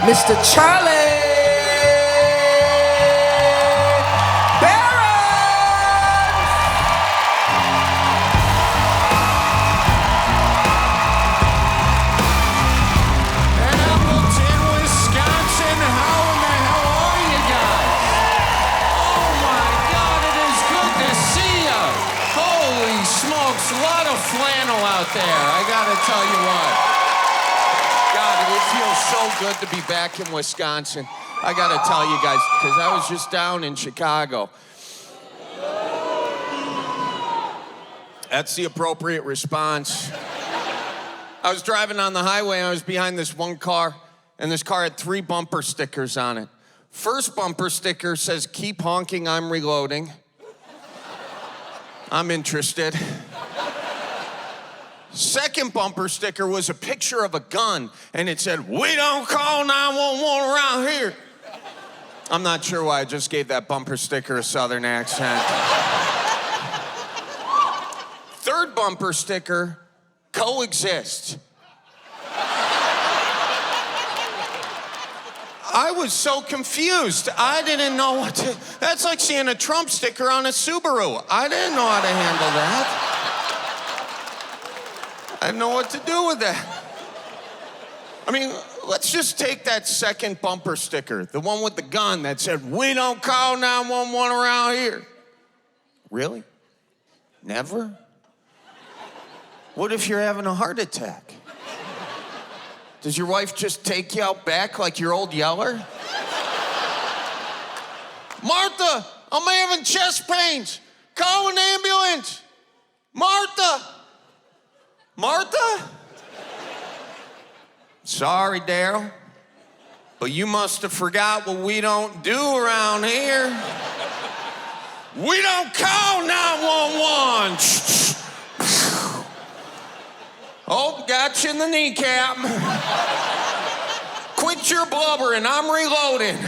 Mr. Charlie Berens. Hamilton, Wisconsin, how in the hell are you guys? Oh my God, it is good to see you. Holy smokes, a lot of flannel out there, I gotta tell you what. God, it feels so good to be back in Wisconsin. I gotta tell you guys, because I was just down in Chicago. That's the appropriate response. I was driving on the highway, and I was behind this one car, and this car had 3 bumper stickers on it. First bumper sticker says, "Keep honking, I'm reloading." I'm interested. Second bumper sticker was a picture of a gun, and it said, "We don't call 911 around here." I'm not sure why I just gave that bumper sticker a southern accent. Third bumper sticker, "Coexist." I was so confused. I didn't know what to... That's like seeing a Trump sticker on a Subaru. I didn't know how to handle that. I didn't know what to do with that. I mean, let's just take that second bumper sticker, the one with the gun that said, "We don't call 911 around here." Really? Never? What if you're having a heart attack? Does your wife just take you out back like your old yeller? "Martha, I'm having chest pains. Call an ambulance. Martha. Martha? Sorry, Daryl, but you must have forgot what we don't do around here. We don't call 911. Oh, got you in the kneecap. Quit your blubbering, I'm reloading.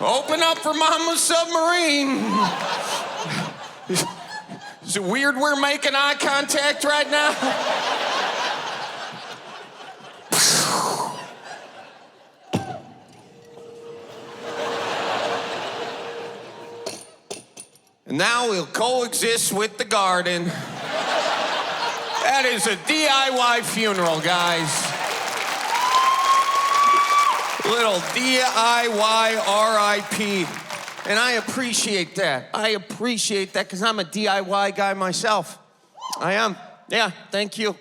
Open up for Mama Submarine. Is it weird we're making eye contact right now? And now we'll coexist with the garden. That is a DIY funeral, guys. Little DIY RIP. And I appreciate that. I appreciate that because I'm a DIY guy myself. I am. Yeah, thank you.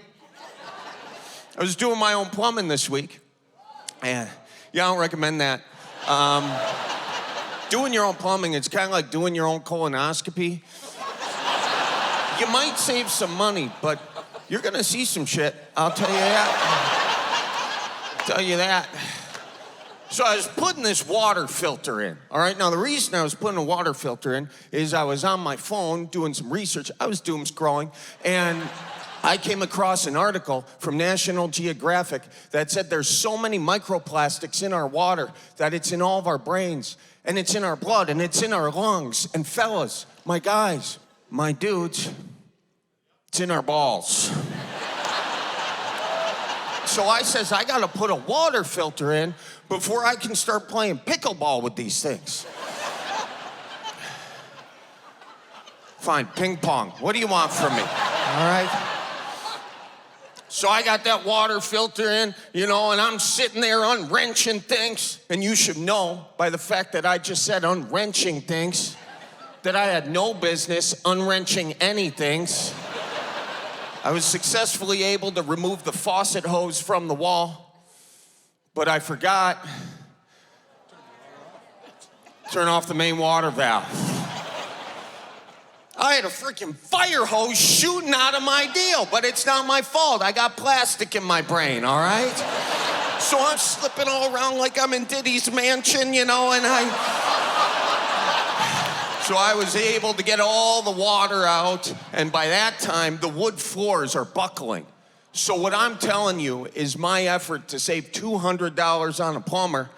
I was doing my own plumbing this week. And yeah, I don't recommend that. Doing your own plumbing, it's kind of like doing your own colonoscopy. You might save some money, but you're gonna see some shit. I'll tell you that. Tell you that. So I was putting this water filter in, all right? Now, the reason I was putting a water filter in is I was on my phone doing some research. I was doom scrolling, and I came across an article from National Geographic that said there's so many microplastics in our water that it's in all of our brains, and it's in our blood, and it's in our lungs. And fellas, my guys, my dudes, it's in our balls. So I says, I gotta put a water filter in before I can start playing pickleball with these things. Fine, ping pong. What do you want from me? All right? So I got that water filter in, you know, and I'm sitting there unwrenching things. And you should know by the fact that I just said unwrenching things that I had no business unwrenching anything. I was successfully able to remove the faucet hose from the wall, but I forgot turn off the main water valve. I had a freaking fire hose shooting out of my deal, but it's not my fault. I got plastic in my brain, all right? So I'm slipping all around like I'm in Diddy's mansion, you know, and So I was able to get all the water out, and by that time, the wood floors are buckling. So what I'm telling you is my effort to save $200 on a plumber.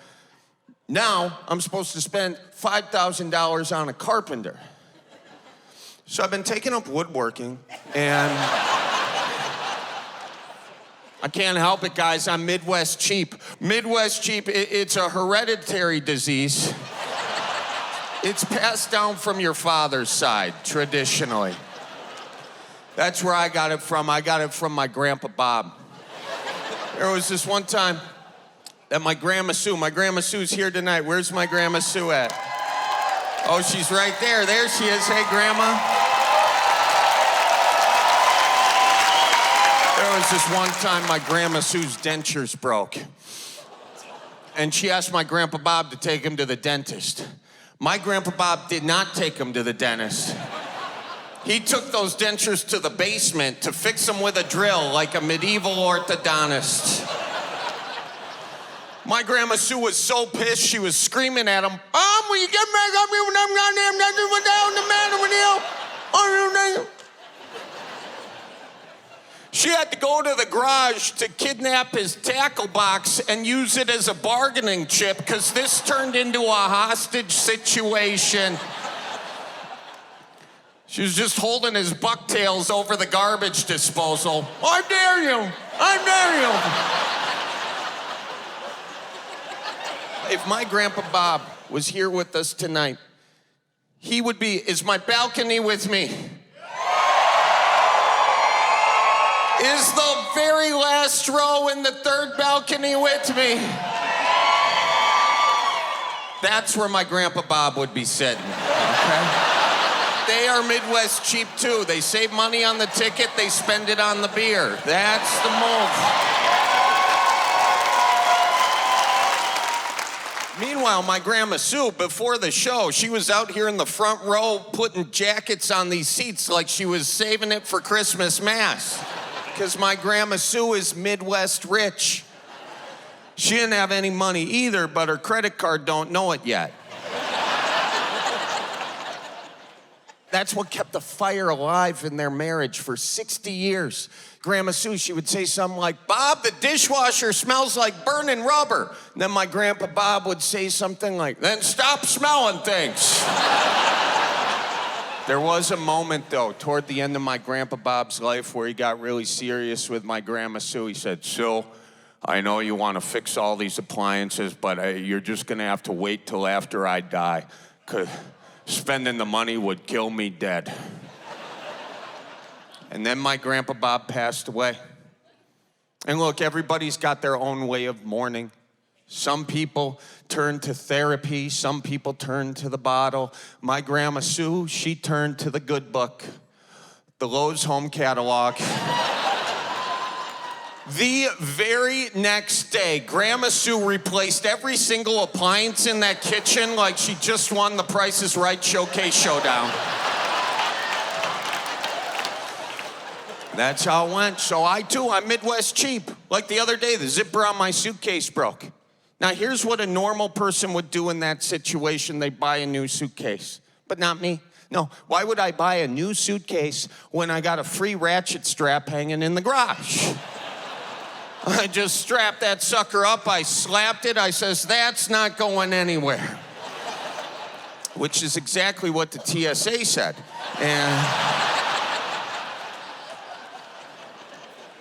Now, I'm supposed to spend $5,000 on a carpenter. So I've been taking up woodworking, and I can't help it, guys. I'm Midwest cheap. Midwest cheap, it's a hereditary disease. It's passed down from your father's side, traditionally. That's where I got it from. I got it from my Grandpa Bob. There was this one time that my Grandma Sue's here tonight. Where's my Grandma Sue at? Oh, she's right there. There she is. Hey, Grandma. There was this one time my Grandma Sue's dentures broke. And she asked my Grandpa Bob to take him to the dentist. My Grandpa Bob did not take him to the dentist. He took those dentures to the basement to fix them with a drill like a medieval orthodontist. My Grandma Sue was so pissed, she was screaming at him, will you get back up here when I'm goddamn nothing went down the matter with you? She had to go to the garage to kidnap his tackle box and use it as a bargaining chip because this turned into a hostage situation. She was just holding his bucktails over the garbage disposal. I dare you! I dare you! If my Grandpa Bob was here with us tonight, he would be, is my balcony with me? Is the very last row in the third balcony with me? That's where my Grandpa Bob would be sitting, okay? They are Midwest cheap too. They save money on the ticket, they spend it on the beer. That's the move. Meanwhile, my Grandma Sue, before the show, she was out here in the front row putting jackets on these seats like she was saving it for Christmas Mass. Because my Grandma Sue is Midwest rich. She didn't have any money either, but her credit card don't know it yet. That's what kept the fire alive in their marriage for 60 years. Grandma Sue, she would say something like, Bob, the dishwasher smells like burning rubber. And then my Grandpa Bob would say something like, then stop smelling things. There was a moment, though, toward the end of my Grandpa Bob's life where he got really serious with my Grandma Sue. He said, Sue, I know you want to fix all these appliances, but you're just going to have to wait till after I die, because spending the money would kill me dead. And then my Grandpa Bob passed away. And look, everybody's got their own way of mourning. Some people turn to therapy. Some people turn to the bottle. My Grandma Sue, she turned to the good book, the Lowe's home catalog. The very next day, Grandma Sue replaced every single appliance in that kitchen like she just won the Price is Right Showcase Showdown. That's how it went. So I'm Midwest cheap. Like the other day, the zipper on my suitcase broke. Now, here's what a normal person would do in that situation. They buy a new suitcase, but not me. No, why would I buy a new suitcase when I got a free ratchet strap hanging in the garage? I just strapped that sucker up, I slapped it, I says, that's not going anywhere. Which is exactly what the TSA said. And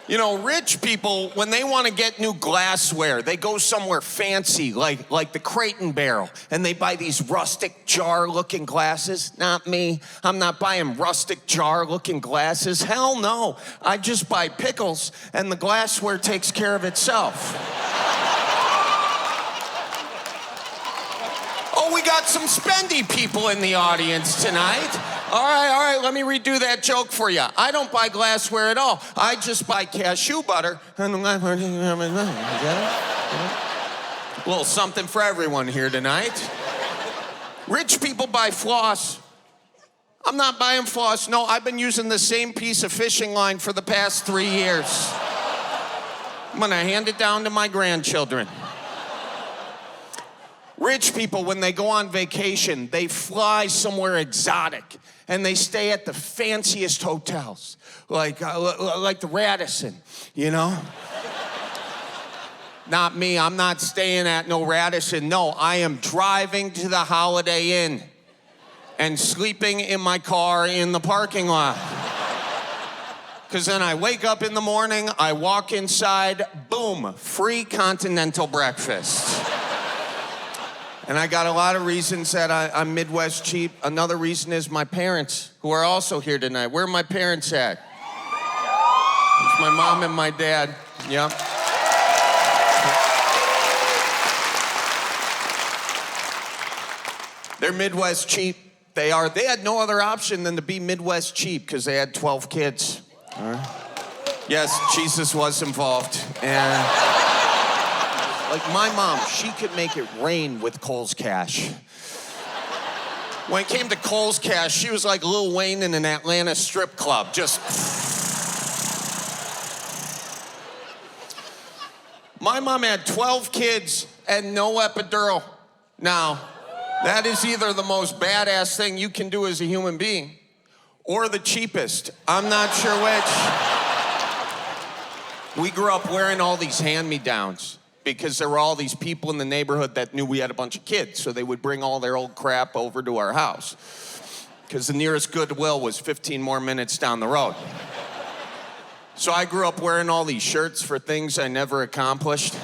you know, rich people, when they want to get new glassware, they go somewhere fancy, like the Crate and Barrel, and they buy these rustic jar-looking glasses. Not me. I'm not buying rustic jar-looking glasses. Hell no. I just buy pickles, and the glassware takes care of itself. Oh, we got some spendy people in the audience tonight. All right, let me redo that joke for you. I don't buy glassware at all. I just buy cashew butter. A little something for everyone here tonight. Rich people buy floss. I'm not buying floss. No, I've been using the same piece of fishing line for the past 3 years. I'm gonna hand it down to my grandchildren. Rich people, when they go on vacation, they fly somewhere exotic and they stay at the fanciest hotels, like the Radisson, you know? Not me, I'm not staying at no Radisson. No, I am driving to the Holiday Inn and sleeping in my car in the parking lot. Because then I wake up in the morning, I walk inside, boom, free continental breakfast. And I got a lot of reasons that I'm Midwest cheap. Another reason is my parents, who are also here tonight. Where are my parents at? It's my mom and my dad. Yep. They're Midwest cheap. They are. They had no other option than to be Midwest cheap because they had 12 kids. All right. Yes, Jesus was involved. And like my mom, she could make it rain with Kohl's Cash. When it came to Kohl's Cash, she was like Lil Wayne in an Atlanta strip club. Just. My mom had 12 kids and no epidural. Now, that is either the most badass thing you can do as a human being or the cheapest. I'm not sure which. We grew up wearing all these hand-me-downs because there were all these people in the neighborhood that knew we had a bunch of kids, so they would bring all their old crap over to our house because the nearest Goodwill was 15 more minutes down the road. So I grew up wearing all these shirts for things I never accomplished.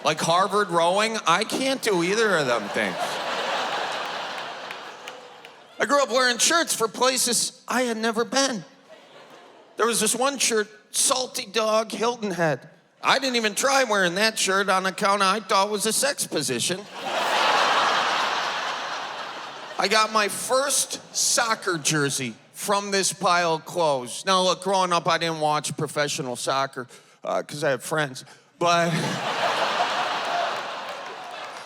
Like Harvard rowing, I can't do either of them things. I grew up wearing shirts for places I had never been. There was this one shirt, Salty Dog Hilton Head. I didn't even try wearing that shirt on account of I thought it was a sex position. I got my first soccer jersey from this pile of clothes. Now look, growing up I didn't watch professional soccer because I had friends, but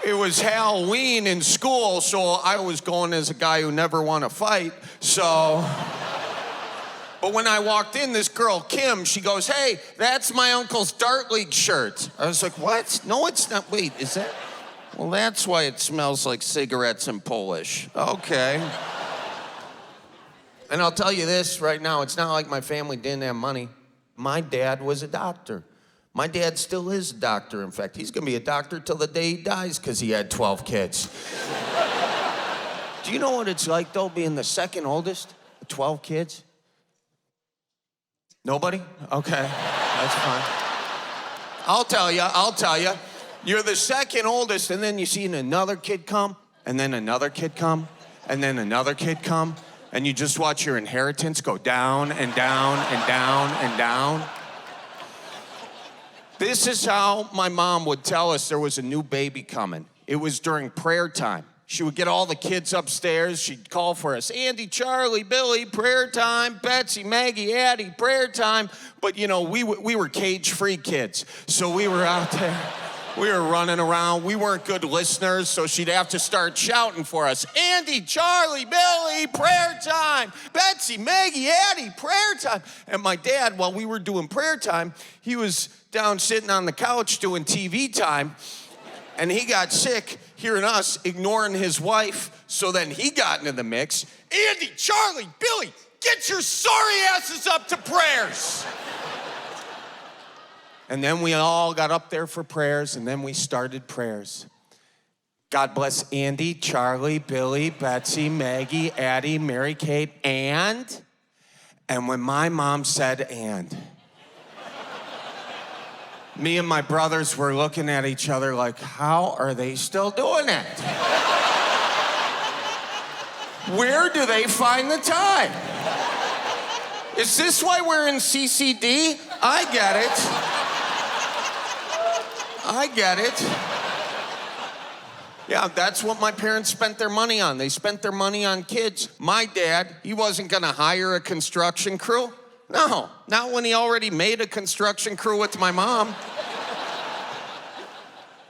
it was Halloween in school, so I was going as a guy who never won a fight, so. But when I walked in, this girl, Kim, she goes, "Hey, that's my uncle's Dart League shirt." I was like, "What? No, it's not. Wait, is that? Well, that's why it smells like cigarettes in Polish. Okay." And I'll tell you this right now, it's not like my family didn't have money. My dad was a doctor. My dad still is a doctor. In fact, he's gonna be a doctor till the day he dies because he had 12 kids. Do you know what it's like, though, being the second oldest? 12 kids? Nobody? Okay, that's fine. I'll tell you. You're the second oldest, and then you see another kid come, and then another kid come, and then another kid come, and you just watch your inheritance go down and down and down and down. This is how my mom would tell us there was a new baby coming. It was during prayer time. She would get all the kids upstairs. She'd call for us. Andy, Charlie, Billy, prayer time. Betsy, Maggie, Addie, prayer time. But, you know, we were cage-free kids. So we were out there. We were running around. We weren't good listeners, so she'd have to start shouting for us. Andy, Charlie, Billy, prayer time. Betsy, Maggie, Addie, prayer time. And my dad, while we were doing prayer time, he was down sitting on the couch doing TV time, and he got sick hearing us ignoring his wife, so then he got into the mix. Andy, Charlie, Billy, get your sorry asses up to prayers. And then we all got up there for prayers, and then we started prayers. God bless Andy, Charlie, Billy, Betsy, Maggie, Addie, Mary Kate, and when my mom said and, me and my brothers were looking at each other like, how are they still doing it? Where do they find the time? Is this why we're in CCD? I get it. Yeah, that's what my parents spent their money on. They spent their money on kids. My dad, he wasn't gonna hire a construction crew. No, not when he already made a construction crew with my mom.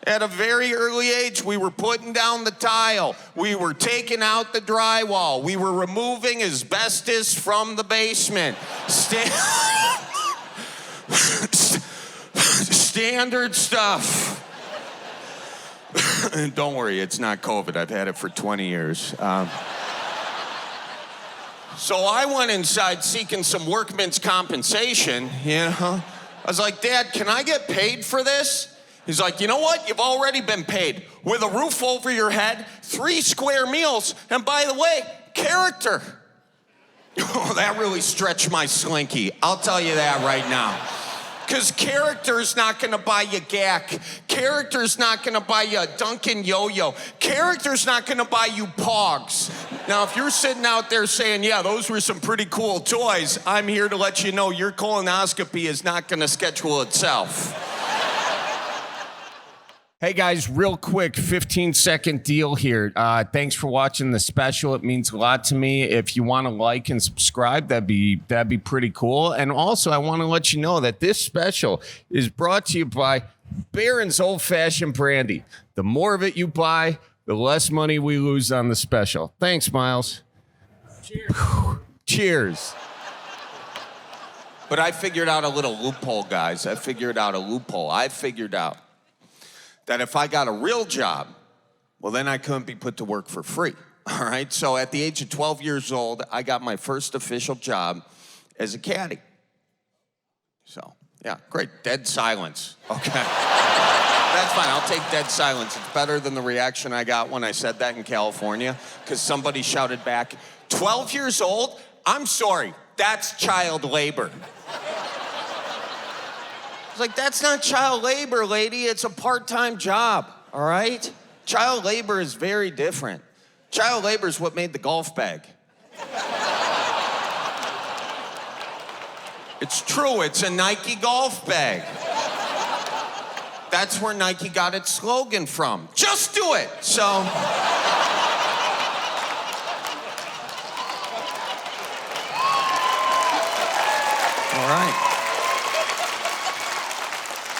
At a very early age, we were putting down the tile. We were taking out the drywall. We were removing asbestos from the basement. Standard stuff. Don't worry, it's not COVID. I've had it for 20 years. So I went inside seeking some workman's compensation, you know. I was like, Dad, can I get paid for this? He's like, you know what? You've already been paid. With a roof over your head, 3 square meals, and by the way, character. Oh, that really stretched my slinky. I'll tell you that right now. Because character's not gonna buy you Gak. Character's not gonna buy you a Dunkin' Yo-Yo. Character's not gonna buy you Pogs. Now, if you're sitting out there saying, yeah, those were some pretty cool toys, I'm here to let you know your colonoscopy is not gonna schedule itself. Hey guys, real quick, 15-second deal here. Thanks for watching the special. It means a lot to me. If you want to like and subscribe, that'd be pretty cool. And also, I want to let you know that this special is brought to you by Berens Old Fashioned Brandy. The more of it you buy, the less money we lose on the special. Thanks, Miles. Cheers. Cheers. But I figured out a little loophole, guys. I figured out that if I got a real job, well, then I couldn't be put to work for free, all right? So at the age of 12 years old, I got my first official job as a caddy. So, yeah, great. Dead silence. Okay. That's fine. I'll take dead silence. It's better than the reaction I got when I said that in California, because somebody shouted back, 12 years old? I'm sorry, that's child labor. I was like, that's not child labor, lady. It's a part-time job, all right? Child labor is very different. Child labor is what made the golf bag. It's true, it's a Nike golf bag. That's where Nike got its slogan from. Just do it, so. All right.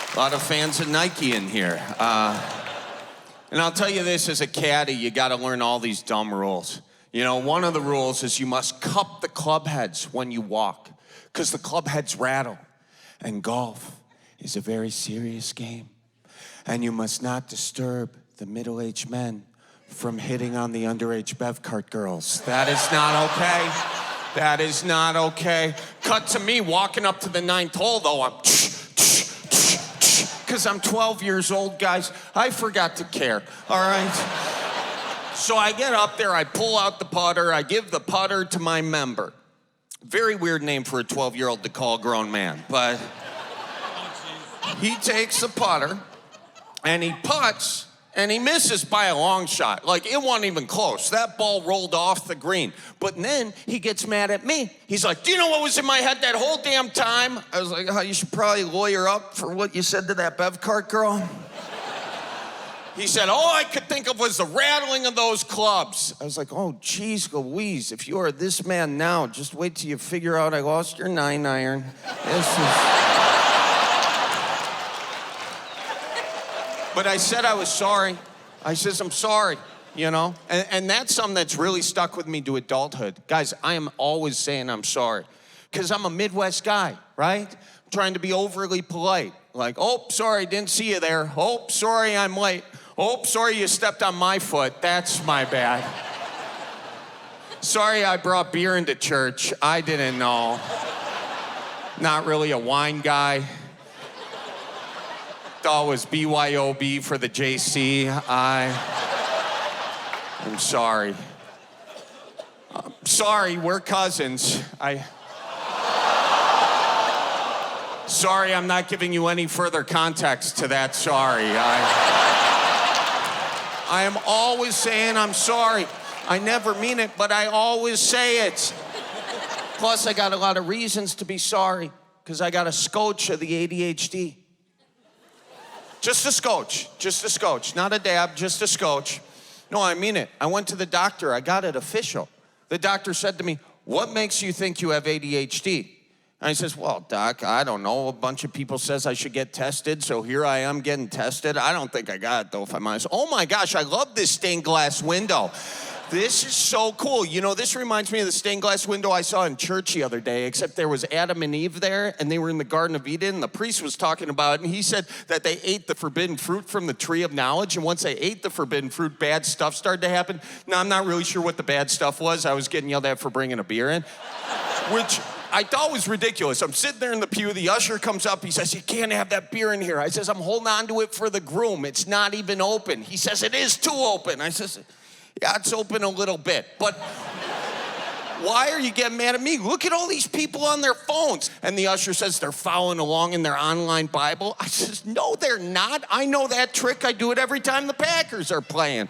A lot of fans of Nike in here. And I'll tell you this, as a caddy, you gotta learn all these dumb rules. You know, one of the rules is you must cup the club heads when you walk, because the club heads rattle. And golf is a very serious game. And you must not disturb the middle-aged men from hitting on the underage bev cart girls. That is not okay. That is not okay. Cut to me walking up to the 9th hole, though. I'm because I'm 12 years old, guys. I forgot to care, all right? So I get up there, I pull out the putter, I give the putter to my member. Very weird name for a 12-year-old to call a grown man, but he takes the putter, and he putts, and he misses by a long shot. Like, it wasn't even close. That ball rolled off the green. But then he gets mad at me. He's like, do you know what was in my head that whole damn time? I was like, oh, you should probably lawyer up for what you said to that bev cart girl. He said, all I could think of was the rattling of those clubs. I was like, oh, geez Louise, if you are this man now, just wait till you figure out I lost your 9-iron. But I said I was sorry. I says, I'm sorry, you know? And that's something that's really stuck with me to adulthood. Guys, I am always saying I'm sorry. Because I'm a Midwest guy, right? I'm trying to be overly polite. Like, oh, sorry, didn't see you there. Oh, sorry, I'm late. Oh, sorry, you stepped on my foot. That's my bad. Sorry, I brought beer into church. I didn't know. Not really a wine guy. Thought it was BYOB for the JC. I'm sorry. Sorry, we're cousins. Sorry, I'm not giving you any further context to that sorry. I am always saying I'm sorry. I never mean it, but I always say it. Plus, I got a lot of reasons to be sorry, because I got a scotch of the ADHD. Just a scotch, not a dab, just a scotch. No, I mean it. I went to the doctor, I got it official. The doctor said to me, what makes you think you have ADHD? And I says, well, doc, I don't know. A bunch of people says I should get tested, so here I am getting tested. I don't think I got it, though, if I'm honest. Oh, my gosh, I love this stained glass window. This is so cool. You know, this reminds me of the stained glass window I saw in church the other day, except there was Adam and Eve there, and they were in the Garden of Eden, and the priest was talking about it, and he said that they ate the forbidden fruit from the tree of knowledge, and once they ate the forbidden fruit, bad stuff started to happen. Now, I'm not really sure what the bad stuff was. I was getting yelled at for bringing a beer in, which I thought was ridiculous. I'm sitting there in the pew, the usher comes up, he says, you can't have that beer in here. I says, I'm holding on to it for the groom. It's not even open. He says, it is too open. I says, yeah, it's open a little bit. But Why are you getting mad at me? Look at all these people on their phones. And the usher says they're following along in their online Bible. I says, no, they're not. I know that trick. I do it every time the Packers are playing.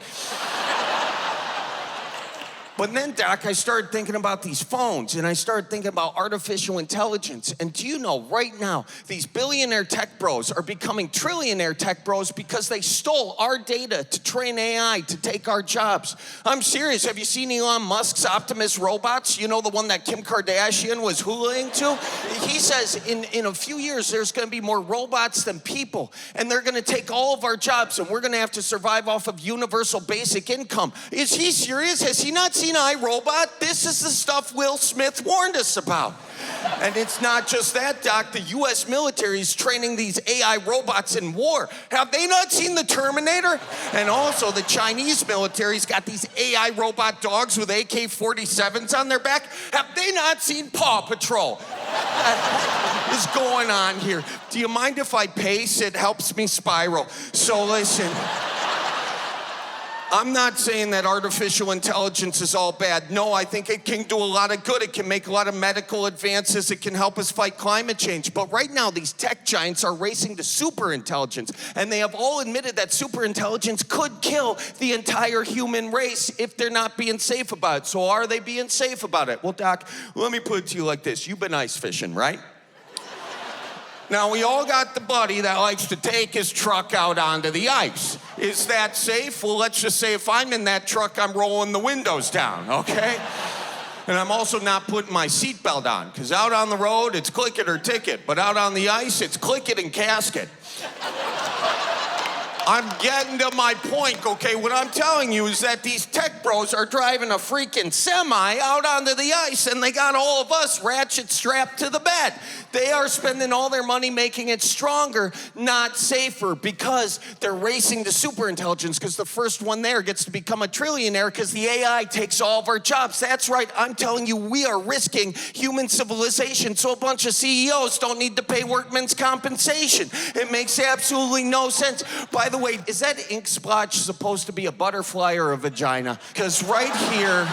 But then, Doc, I started thinking about these phones, and I started thinking about artificial intelligence. And do you know, right now, these billionaire tech bros are becoming trillionaire tech bros because they stole our data to train AI to take our jobs. I'm serious. Have you seen Elon Musk's Optimus robots? You know, the one that Kim Kardashian was hooling to? He says in a few years, there's going to be more robots than people, and they're going to take all of our jobs, and we're going to have to survive off of universal basic income. Is he serious? Has he not seen iRobot? This is the stuff Will Smith warned us about. And it's not just that, Doc. The U.S. military is training these AI robots in war. Have they not seen the Terminator? And also, the Chinese military's got these AI robot dogs with AK-47s on their back. Have they not seen Paw Patrol? What is going on here? Do you mind if I pace? It helps me spiral. So listen. I'm not saying that artificial intelligence is all bad. No, I think it can do a lot of good. It can make a lot of medical advances. It can help us fight climate change. But right now, these tech giants are racing to superintelligence. And they have all admitted that superintelligence could kill the entire human race if they're not being safe about it. So are they being safe about it? Well, Doc, let me put it to you like this. You've been ice fishing, right? Now, we all got the buddy that likes to take his truck out onto the ice. Is that safe? Well, let's just say if I'm in that truck, I'm rolling the windows down, okay? And I'm also not putting my seatbelt on, because out on the road, it's click it or ticket, but out on the ice, it's click it and casket. I'm getting to my point, okay? What I'm telling you is that these tech bros are driving a freaking semi out onto the ice, and they got all of us ratchet strapped to the bed. They are spending all their money making it stronger, not safer, because they're racing to superintelligence, because the first one there gets to become a trillionaire because the AI takes all of our jobs. That's right, I'm telling you, we are risking human civilization so a bunch of CEOs don't need to pay workmen's compensation. It makes absolutely no sense. By the way, is that ink splotch supposed to be a butterfly or a vagina? Because right here,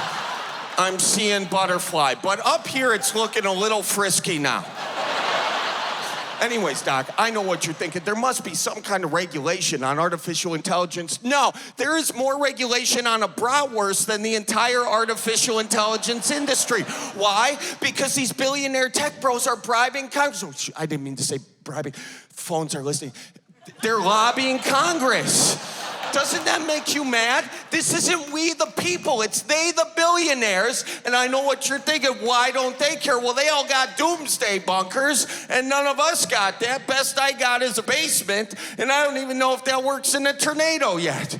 I'm seeing butterfly, but up here, it's looking a little frisky now. Anyways, Doc, I know what you're thinking. There must be some kind of regulation on artificial intelligence. No, there is more regulation on a bratwurst than the entire artificial intelligence industry. Why? Because these billionaire tech bros are bribing Congress. Oh, I didn't mean to say bribing. Phones are listening. They're lobbying Congress. Doesn't that make you mad? This isn't we the people, it's they the billionaires. And I know what you're thinking, why don't they care? Well, they all got doomsday bunkers, and none of us got that. Best I got is a basement, and I don't even know if that works in a tornado yet.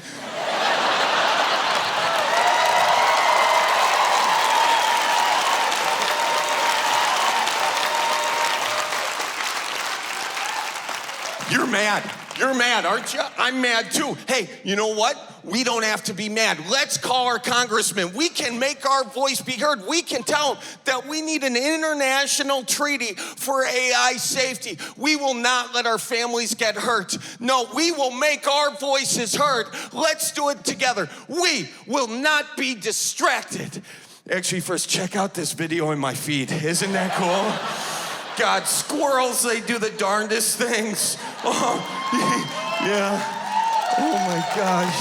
You're mad. You're mad, aren't you? I'm mad too. Hey, you know what? We don't have to be mad. Let's call our congressman. We can make our voice be heard. We can tell them that we need an international treaty for AI safety. We will not let our families get hurt. No, we will make our voices heard. Let's do it together. We will not be distracted. Actually, first, check out this video in my feed. Isn't that cool? God, squirrels, they do the darndest things. Oh, yeah. Oh my gosh.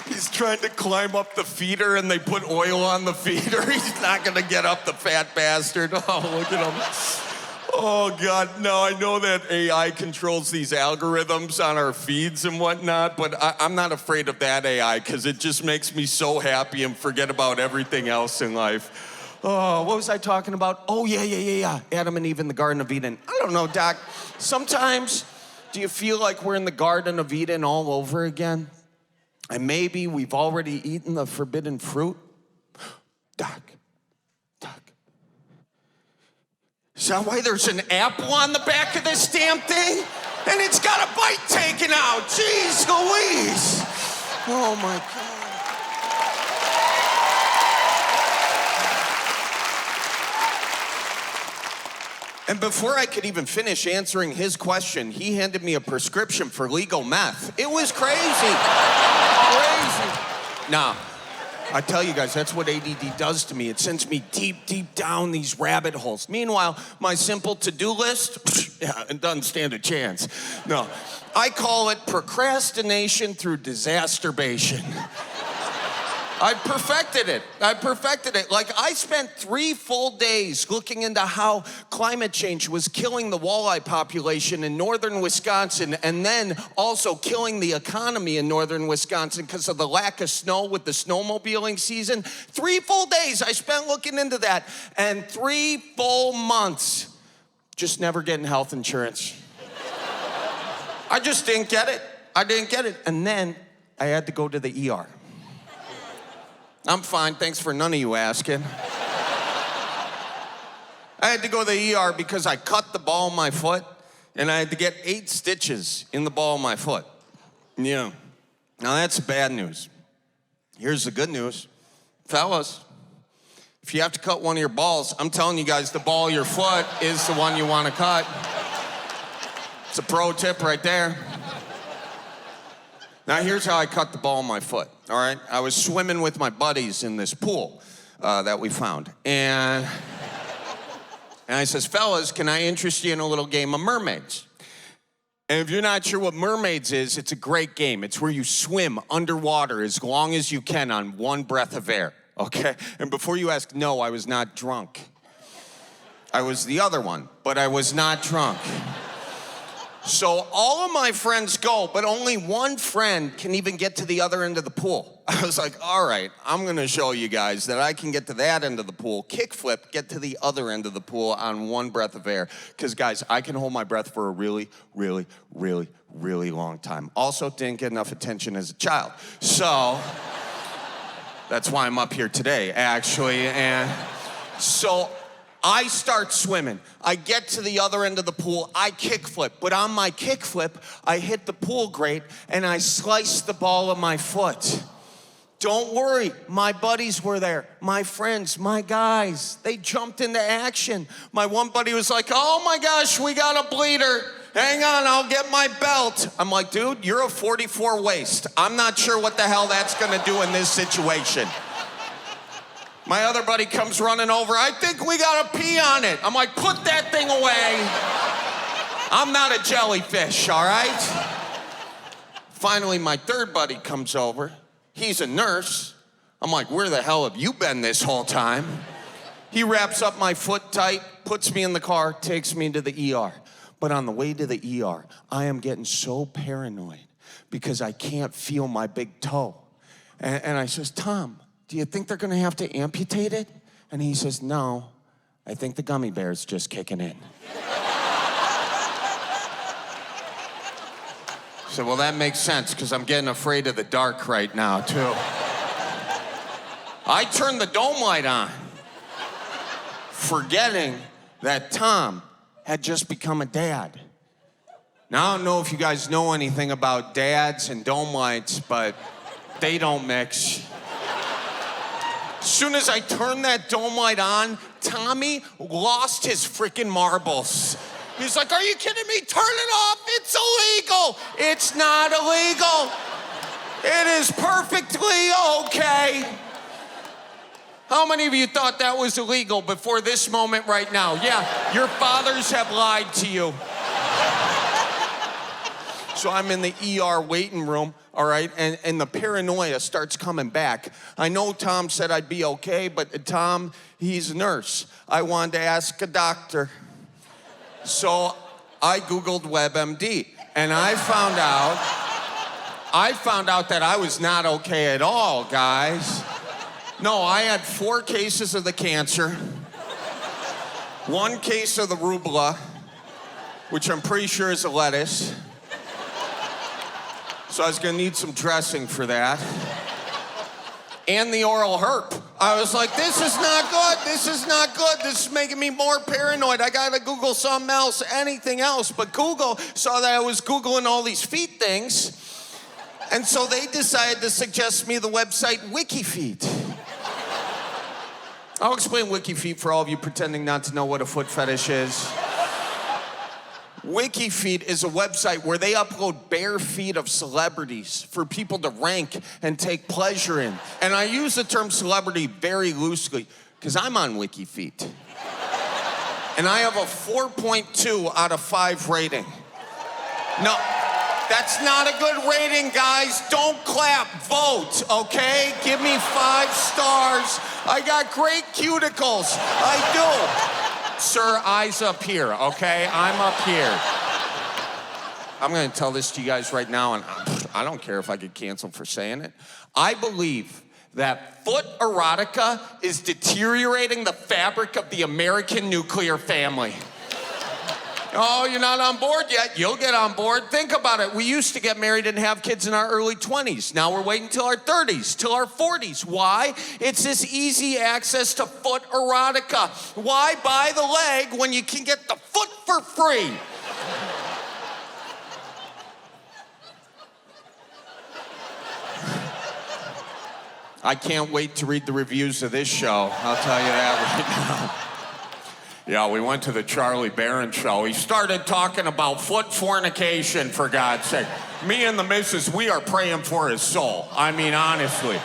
He's trying to climb up the feeder and they put oil on the feeder. He's not gonna get up, the fat bastard. Oh, look at him. Oh, God, no, I know that AI controls these algorithms on our feeds and whatnot, but I'm not afraid of that AI because it just makes me so happy and forget about everything else in life. Oh, what was I talking about? Oh, yeah. Adam and Eve in the Garden of Eden. I don't know, Doc. Sometimes, do you feel like we're in the Garden of Eden all over again? And maybe we've already eaten the forbidden fruit? Doc. Is that why there's an apple on the back of this damn thing? And it's got a bite taken out. Jeez Louise. Oh, my God. And before I could even finish answering his question, he handed me a prescription for legal meth. It was crazy. Crazy. Nah, I tell you guys, that's what ADD does to me. It sends me deep, deep down these rabbit holes. Meanwhile, my simple to-do list, yeah, it doesn't stand a chance. No, I call it procrastination through disasterbation. I perfected it. Like, I spent 3 full days looking into how climate change was killing the walleye population in northern Wisconsin and then also killing the economy in northern Wisconsin because of the lack of snow with the snowmobiling season. 3 full days I spent looking into that, and 3 full months just never getting health insurance. I just didn't get it. And then I had to go to the ER. I'm fine, thanks for none of you asking. I had to go to the ER because I cut the ball of my foot, and I had to get 8 stitches in the ball of my foot. Yeah. Now that's bad news. Here's the good news. Fellas, if you have to cut one of your balls, I'm telling you guys, the ball of your foot is the one you want to cut. It's a pro tip right there. Now, here's how I cut the ball of my foot, all right? I was swimming with my buddies in this pool that we found. And I says, fellas, can I interest you in a little game of mermaids? And if you're not sure what mermaids is, it's a great game. It's where you swim underwater as long as you can on one breath of air, okay? And before you ask, no, I was not drunk. I was the other one, but I was not drunk. So all of my friends go, but only one friend can even get to the other end of the pool. I was like, all right, I'm gonna show you guys that I can get to that end of the pool, kickflip, get to the other end of the pool on one breath of air. Because guys, I can hold my breath for a really, really, really, really long time. Also, didn't get enough attention as a child. So that's why I'm up here today, actually. And so I start swimming. I get to the other end of the pool. I kickflip. But on my kickflip, I hit the pool grate and I slice the ball of my foot. Don't worry, my buddies were there. My friends, my guys, they jumped into action. My one buddy was like, oh my gosh, we got a bleeder. Hang on, I'll get my belt. I'm like, dude, you're a 44 waist. I'm not sure what the hell that's gonna do in this situation. My other buddy comes running over. I think we gotta pee on it. I'm like, put that thing away. I'm not a jellyfish, all right? Finally, my third buddy comes over. He's a nurse. I'm like, where the hell have you been this whole time? He wraps up my foot tight, puts me in the car, takes me to the ER. But on the way to the ER, I am getting so paranoid because I can't feel my big toe. And I says, Tom, do you think they're gonna have to amputate it? And he says, no, I think the gummy bear's just kicking in. So, well, that makes sense, because I'm getting afraid of the dark right now, too. I turned the dome light on, forgetting that Tom had just become a dad. Now, I don't know if you guys know anything about dads and dome lights, but they don't mix. As soon as I turned that dome light on, Tommy lost his freaking marbles. He's like, are you kidding me? Turn it off, it's illegal. It's not illegal. It is perfectly okay. How many of you thought that was illegal before this moment right now? Yeah, your fathers have lied to you. So I'm in the ER waiting room, all right, and the paranoia starts coming back. I know Tom said I'd be okay, but Tom, he's a nurse. I wanted to ask a doctor. So I Googled WebMD, and I found out that I was not okay at all, guys. No, I had 4 cases of the cancer, 1 case of the rubella, which I'm pretty sure is a lettuce. So I was gonna need some dressing for that. And the oral herp. I was like, this is not good, this is not good. This is making me more paranoid. I gotta Google something else, anything else. But Google saw that I was Googling all these feet things. And so they decided to suggest me the website WikiFeet. I'll explain WikiFeet for all of you pretending not to know what a foot fetish is. WikiFeet is a website where they upload bare feet of celebrities for people to rank and take pleasure in. And I use the term celebrity very loosely because I'm on WikiFeet. And I have a 4.2 out of 5 rating. No, that's not a good rating, guys. Don't clap, vote, okay? Give me 5 stars. I got great cuticles, I do. Sir, eyes up here, okay? I'm up here. I'm gonna tell this to you guys right now, and I don't care if I get canceled for saying it. I believe that foot erotica is deteriorating the fabric of the American nuclear family. Oh, you're not on board yet? You'll get on board. Think about it. We used to get married and have kids in our early 20s. Now we're waiting till our 30s, till our 40s. Why? It's this easy access to foot erotica. Why buy the leg when you can get the foot for free? I can't wait to read the reviews of this show. I'll tell you that right now. Yeah, we went to the Charlie Berens show. He started talking about foot fornication, for God's sake. Me and the missus, we are praying for his soul. I mean, honestly.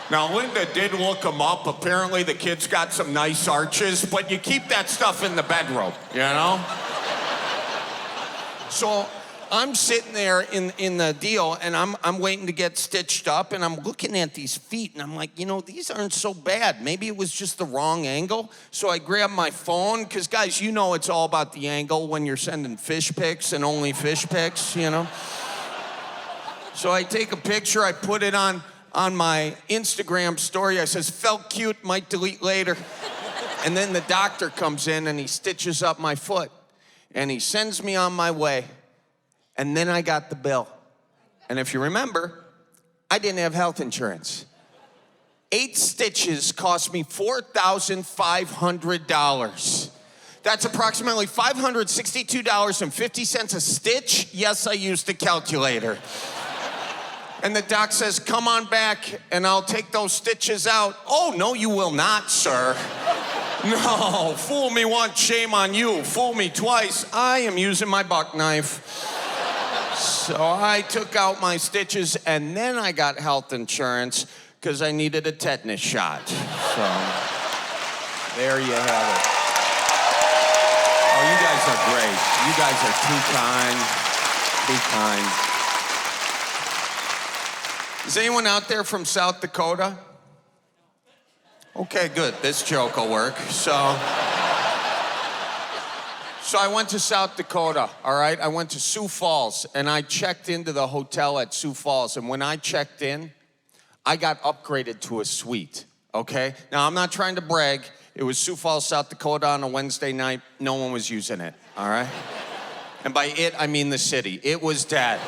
Now, Linda did look him up. Apparently, the kid's got some nice arches, but you keep that stuff in the bedroom, you know? So I'm sitting there in the deal, and I'm waiting to get stitched up, and I'm looking at these feet, and I'm like, you know, these aren't so bad. Maybe it was just the wrong angle. So I grab my phone, because, guys, you know it's all about the angle when you're sending fish pics and only fish pics, you know? So I take a picture, I put it on my Instagram story. I says, felt cute, might delete later. And then the doctor comes in, and he stitches up my foot, and he sends me on my way. And then I got the bill. And if you remember, I didn't have health insurance. 8 stitches cost me $4,500. That's approximately $562.50 a stitch. Yes, I used a calculator. And the doc says, come on back and I'll take those stitches out. Oh, no, you will not, sir. No, fool me once, shame on you. Fool me twice, I am using my buck knife. So I took out my stitches, and then I got health insurance because I needed a tetanus shot. So there you have it. Oh, you guys are great. You guys are too kind. Be kind. Is anyone out there from South Dakota? Okay, good. This joke will work. So I went to South Dakota, all right? I went to Sioux Falls, and I checked into the hotel at Sioux Falls, and when I checked in, I got upgraded to a suite, okay? Now, I'm not trying to brag. It was Sioux Falls, South Dakota on a Wednesday night. No one was using it, all right? And by it, I mean the city. It was dead.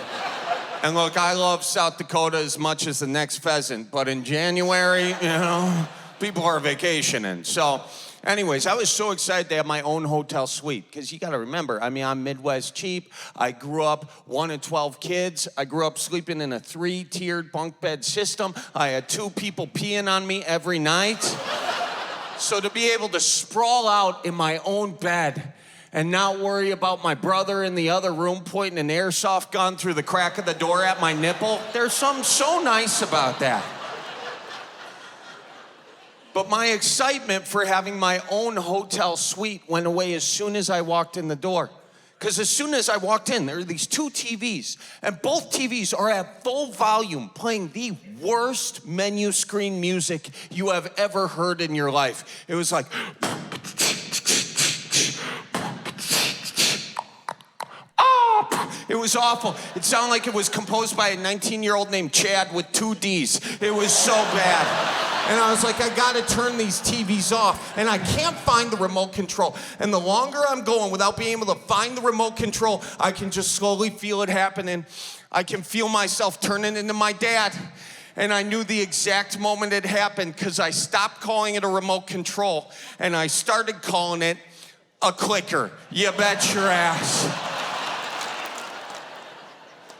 And look, I love South Dakota as much as the next pheasant, but in January, you know, people are vacationing, so... Anyways, I was so excited to have my own hotel suite because you got to remember, I mean, I'm Midwest cheap. I grew up 1 of 12 kids. I grew up sleeping in a 3-tiered bunk bed system. I had 2 people peeing on me every night. So to be able to sprawl out in my own bed and not worry about my brother in the other room pointing an airsoft gun through the crack of the door at my nipple, there's something so nice about that. But my excitement for having my own hotel suite went away as soon as I walked in the door. Because as soon as I walked in, there were these 2 TVs, and both TVs are at full volume, playing the worst menu screen music you have ever heard in your life. It was like... It was awful. It sounded like it was composed by a 19-year-old named Chad with 2 Ds. It was so bad. And I was like, I gotta turn these TVs off. And I can't find the remote control. And the longer I'm going without being able to find the remote control, I can just slowly feel it happening. I can feel myself turning into my dad. And I knew the exact moment it happened because I stopped calling it a remote control and I started calling it a clicker. You bet your ass.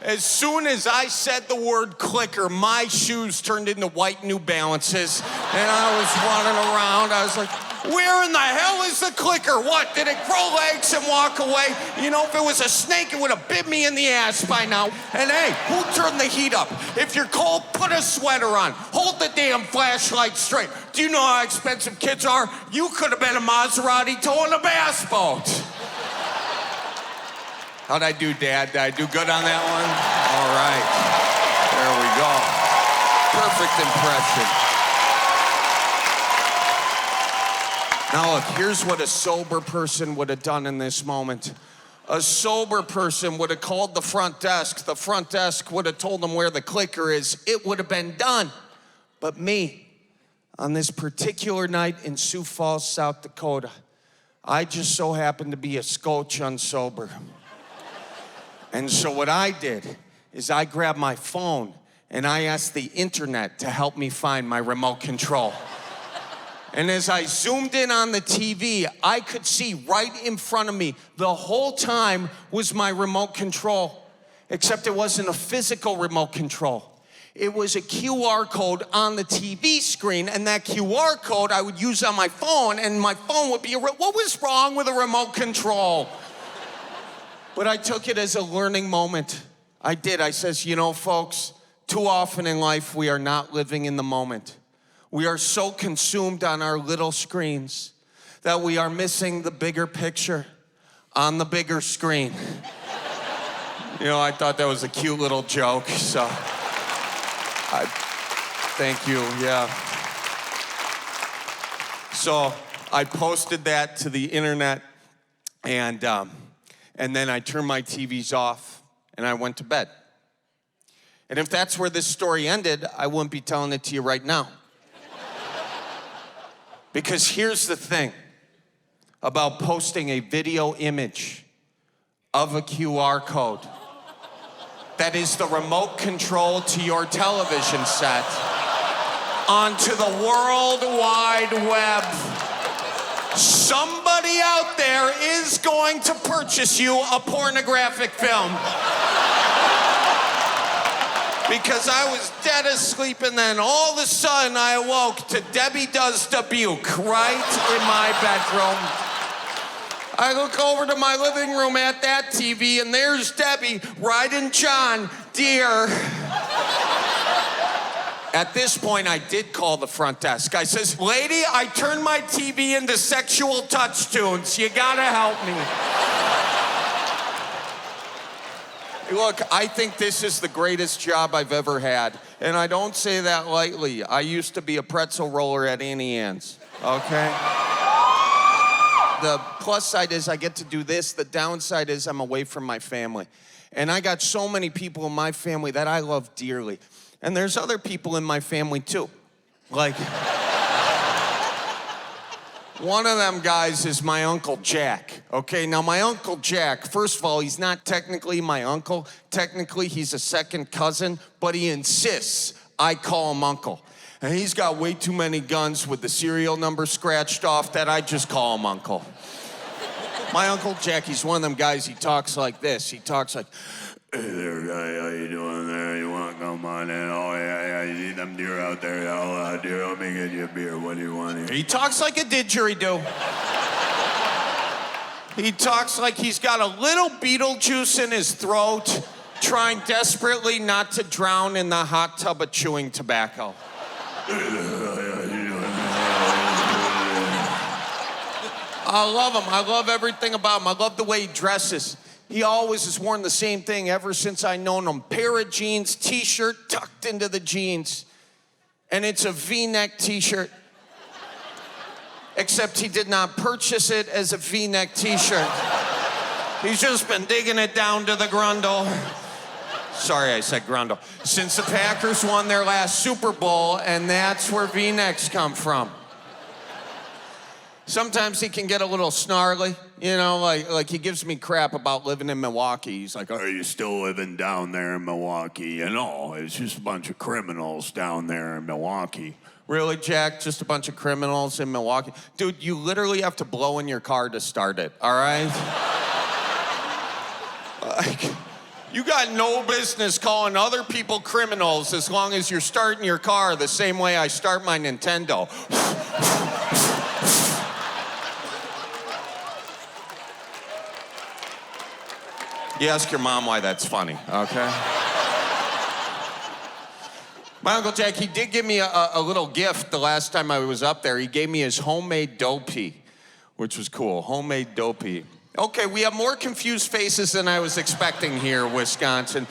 As soon as I said the word clicker, my shoes turned into white New Balances, and I was running around. I was like, Where in the hell is the clicker? What, did it grow legs and walk away? You know, if it was a snake, it would have bit me in the ass by now. And hey, who turned the heat up? If you're cold, put a sweater on. Hold the damn flashlight straight. Do you know how expensive kids are? You could have been a Maserati towing a bass boat. How'd I do, Dad? Did I do good on that one? All right. There we go. Perfect impression. Now look, here's what a sober person would have done in this moment. A sober person would have called the front desk. The front desk would have told them where the clicker is. It would have been done. But me, on this particular night in Sioux Falls, South Dakota, I just so happened to be a scotch unsober. And so what I did is I grabbed my phone and I asked the internet to help me find my remote control. And as I zoomed in on the TV, I could see right in front of me the whole time was my remote control, except it wasn't a physical remote control. It was a QR code on the TV screen, and that QR code I would use on my phone, and my phone would be, what was wrong with a remote control? But I took it as a learning moment. I did. I says, you know, folks, too often in life we are not living in the moment. We are so consumed on our little screens that we are missing the bigger picture on the bigger screen. You know, I thought that was a cute little joke, so thank you, yeah. So I posted that to the internet, and then I turned my TVs off, and I went to bed. And if that's where this story ended, I wouldn't be telling it to you right now. Because here's the thing about posting a video image of a QR code that is the remote control to your television set onto the World Wide Web. Somebody out there is going to purchase you a pornographic film. Because I was dead asleep, and then all of a sudden I awoke to Debbie Does Dubuque right in my bedroom. I look over to my living room at that TV, and there's Debbie riding John Deere. At this point, I did call the front desk. I says, lady, I turned my TV into sexual touch tunes. You gotta help me. Look, I think this is the greatest job I've ever had. And I don't say that lightly. I used to be a pretzel roller at Annie Ann's, okay? The plus side is I get to do this. The downside is I'm away from my family. And I got so many people in my family that I love dearly. And there's other people in my family too. Like, one of them guys is my Uncle Jack, okay? Now, my Uncle Jack, first of all, he's not technically my uncle. Technically, he's a second cousin, but he insists I call him Uncle. And he's got way too many guns with the serial number scratched off that I just call him Uncle. My Uncle Jack, he's one of them guys, he talks like this. He talks like, hey there, guy, how you doing there? You want to come on in? Oh, yeah, you see them deer out there? Deer, let me get you a beer. What do you want here? He talks like a didgeridoo. He talks like he's got a little Beetlejuice in his throat, trying desperately not to drown in the hot tub of chewing tobacco. I love him. I love everything about him. I love the way he dresses. He always has worn the same thing ever since I known him. Pair of jeans, t-shirt tucked into the jeans. And it's a V-neck t-shirt. Except he did not purchase it as a V-neck t-shirt. He's just been digging it down to the grundle. Sorry, I said grundle. Since the Packers won their last Super Bowl, and that's where V-necks come from. Sometimes he can get a little snarly, you know, like he gives me crap about living in Milwaukee. He's like, are you still living down there in Milwaukee? You know, it's just a bunch of criminals down there in Milwaukee. Really, Jack? Just a bunch of criminals in Milwaukee? Dude, you literally have to blow in your car to start it, all right? Like, you got no business calling other people criminals as long as you're starting your car the same way I start my Nintendo. You ask your mom why that's funny, okay? My Uncle Jack, he did give me a little gift the last time I was up there. He gave me his homemade dough pea, which was cool. Homemade dough pea. Okay, we have more confused faces than I was expecting here, Wisconsin.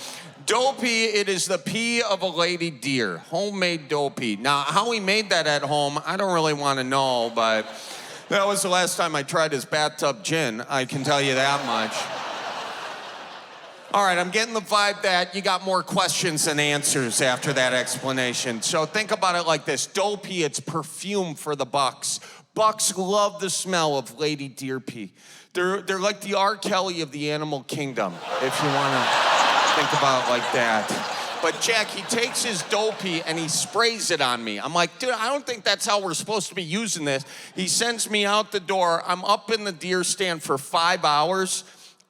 Dough pea, it is the pea of a lady deer. Homemade dough pea. Now, how he made that at home, I don't really want to know, but that was the last time I tried his bathtub gin. I can tell you that much. All right, I'm getting the vibe that you got more questions than answers after that explanation. So think about it like this. Dough pea, it's perfume for the bucks. Bucks love the smell of lady deer pea. They're like the R. Kelly of the animal kingdom, if you want to think about it like that. But Jack, he takes his dough pea and he sprays it on me. I'm like, dude, I don't think that's how we're supposed to be using this. He sends me out the door. I'm up in the deer stand for 5 hours.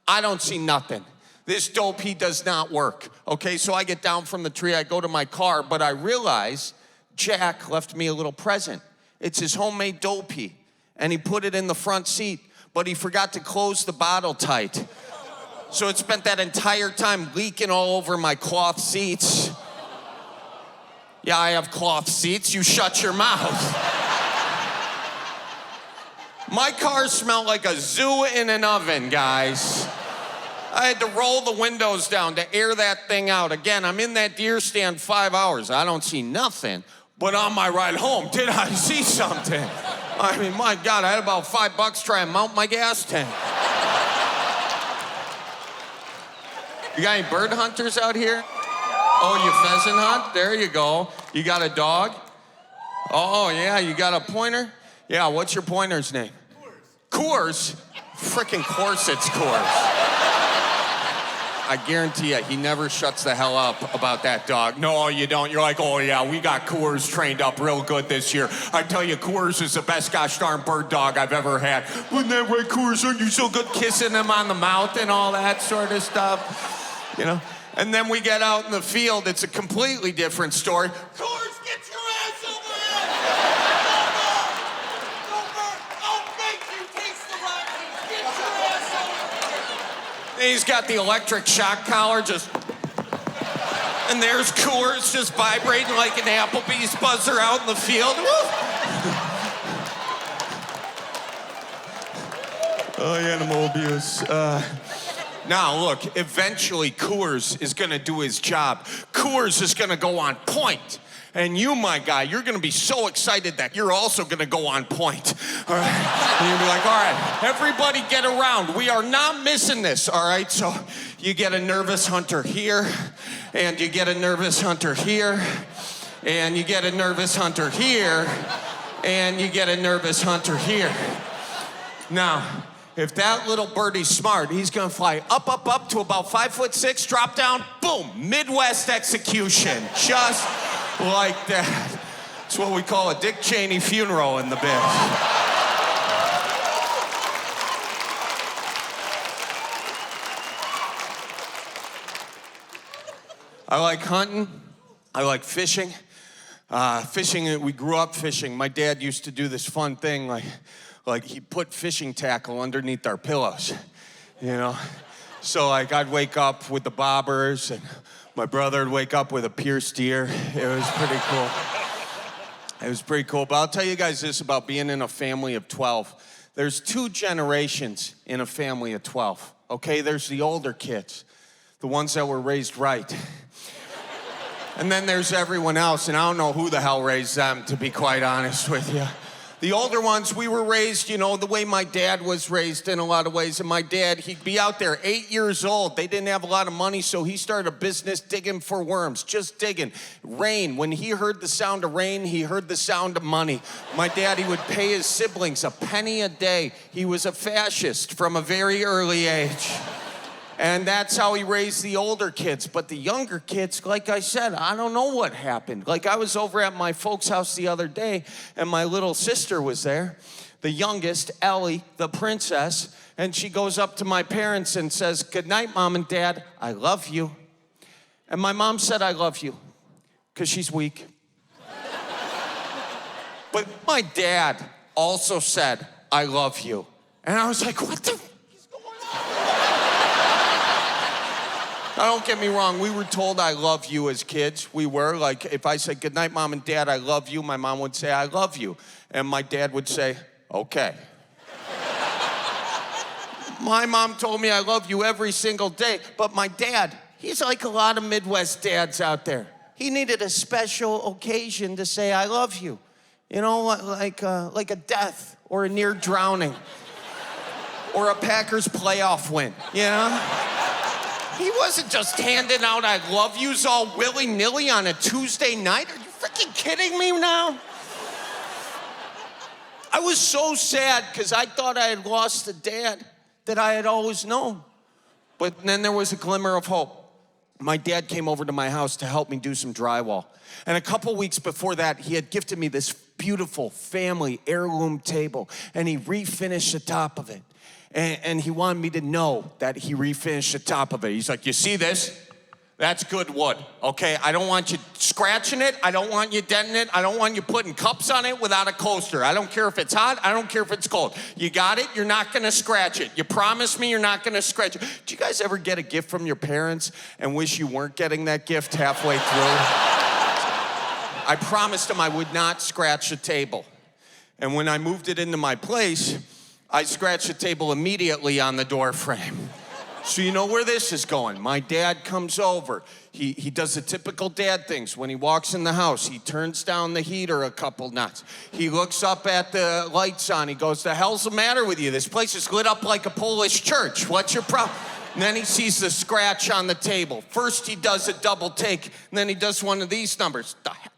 I don't see nothing. This dough pea does not work. Okay, so I get down from the tree, I go to my car, but I realize Jack left me a little present. It's his homemade dough pea, and he put it in the front seat, but he forgot to close the bottle tight. So it spent that entire time leaking all over my cloth seats. Yeah, I have cloth seats, you shut your mouth. My car smelled like a zoo in an oven, guys. I had to roll the windows down to air that thing out. Again, I'm in that deer stand 5 hours. I don't see nothing, but on my ride home, did I see something? I mean, my God, I had about $5 trying to mount my gas tank. You got any bird hunters out here? Oh, you pheasant hunt? There you go. You got a dog? Oh, yeah, you got a pointer? Yeah, what's your pointer's name? Coors. Frickin' course it's Coors. I guarantee you, he never shuts the hell up about that dog. No, you don't. You're like, oh yeah, we got Coors trained up real good this year. I tell you, Coors is the best gosh darn bird dog I've ever had. Wasn't that right, Coors? Aren't you so good kissing him on the mouth and all that sort of stuff? You know? And then we get out in the field, it's a completely different story. Coors, get your ass over here! I'll make you taste the Rockies. Get your ass over here! He's got the electric shock collar just... And there's Coors just vibrating like an Applebee's buzzer out in the field. Oh, animal abuse. Now, look, eventually Coors is gonna do his job. Coors is gonna go on point. And you, my guy, you're gonna be so excited that you're also gonna go on point. All right? And you'll be like, all right, everybody get around. We are not missing this, all right? So you get a nervous hunter here, and you get a nervous hunter here, and you get a nervous hunter here, and you get a nervous hunter here. Now, if that little birdie's smart, he's gonna fly up, up, up to about 5'6", drop down, boom, Midwest execution, just like that. It's what we call a Dick Cheney funeral in the bit. I like hunting, I like fishing. Fishing, we grew up fishing. My dad used to do this fun thing, like he put fishing tackle underneath our pillows, you know? So like I'd wake up with the bobbers and my brother would wake up with a pierced ear. It was pretty cool. It was pretty cool, but I'll tell you guys this about being in a family of 12. There's 2 generations in a family of 12, okay? There's the older kids, the ones that were raised right. And then there's everyone else, and I don't know who the hell raised them, to be quite honest with you. The older ones, we were raised, you know, the way my dad was raised in a lot of ways. And my dad, he'd be out there 8 years old. They didn't have a lot of money, so he started a business digging for worms, just digging. Rain, when he heard the sound of rain, he heard the sound of money. My dad, he would pay his siblings a penny a day. He was a fascist from a very early age. And that's how he raised the older kids. But the younger kids, like I said, I don't know what happened. Like I was over at my folks' house the other day, and my little sister was there, the youngest, Ellie, the princess, and she goes up to my parents and says, "Good night, Mom and Dad, I love you." And my mom said, "I love you," because she's weak. But my dad also said, "I love you." And I was like, what the... Now, don't get me wrong. We were told I love you as kids. We were. Like, if I said, good night, Mom and Dad, I love you, my mom would say, I love you. And my dad would say, okay. My mom told me I love you every single day. But my dad, he's like a lot of Midwest dads out there. He needed a special occasion to say, I love you. You know, like a death or a near drowning or a Packers playoff win, you know? He wasn't just handing out I love yous all willy-nilly on a Tuesday night. Are you freaking kidding me now? I was so sad because I thought I had lost the dad that I had always known. But then there was a glimmer of hope. My dad came over to my house to help me do some drywall. And a couple weeks before that, he had gifted me this beautiful family heirloom table, and he refinished the top of it. And he wanted me to know that he refinished the top of it. He's like, you see this? That's good wood, okay? I don't want you scratching it. I don't want you denting it. I don't want you putting cups on it without a coaster. I don't care if it's hot. I don't care if it's cold. You got it? You're not gonna scratch it. You promise me you're not gonna scratch it. Do you guys ever get a gift from your parents and wish you weren't getting that gift halfway through? I promised him I would not scratch the table. And when I moved it into my place, I scratched the table immediately on the door frame. So you know where this is going. My dad comes over. He does the typical dad things. When he walks in the house, he turns down the heater a couple notches. He looks up at the lights on. He goes, the hell's the matter with you? This place is lit up like a Polish church. What's your problem? And then he sees the scratch on the table. First he does a double take, and then he does one of these numbers. The hell?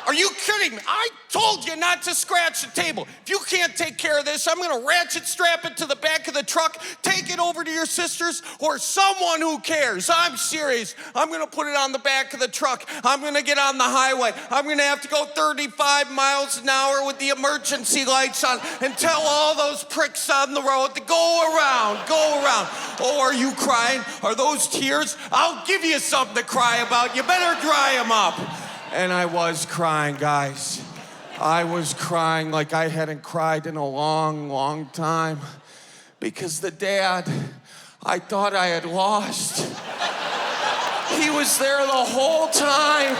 Are you kidding me? I told you not to scratch the table. If you can't take care of this, I'm gonna ratchet strap it to the back of the truck, take it over to your sisters or someone who cares. I'm serious. I'm gonna put it on the back of the truck. I'm gonna get on the highway. I'm gonna have to go 35 miles an hour with the emergency lights on and tell all those pricks on the road to go around, go around. Oh, are you crying? Are those tears? I'll give you something to cry about. You better dry them up. And I was crying, guys. I was crying like I hadn't cried in a long, long time. Because the dad I thought I had lost, he was there the whole time.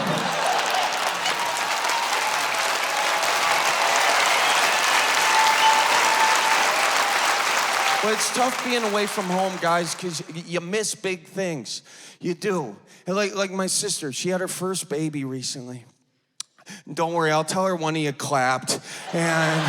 But it's tough being away from home, guys, because you miss big things. You do. Like my sister, she had her first baby recently. Don't worry, I'll tell her one of you clapped. And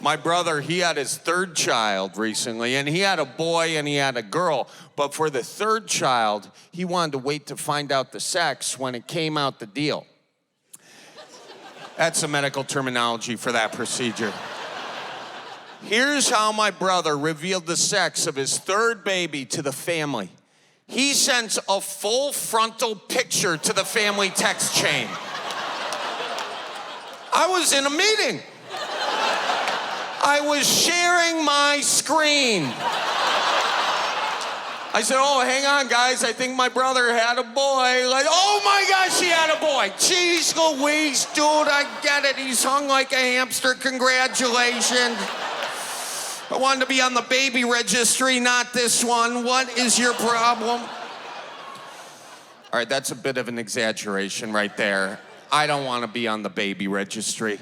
my brother, he had his third child recently, and he had a boy and he had a girl. But for the third child, he wanted to wait to find out the sex when it came out the deal. That's the medical terminology for that procedure. Here's how my brother revealed the sex of his third baby to the family. He sends a full frontal picture to the family text chain. I was in a meeting. I was sharing my screen. I said, oh, hang on, guys. I think my brother had a boy. Like, oh my gosh, he had a boy. Jeez Louise, dude, I get it. He's hung like a hamster. Congratulations. I wanted to be on the baby registry, not this one. What is your problem? All right, that's a bit of an exaggeration right there. I don't want to be on the baby registry.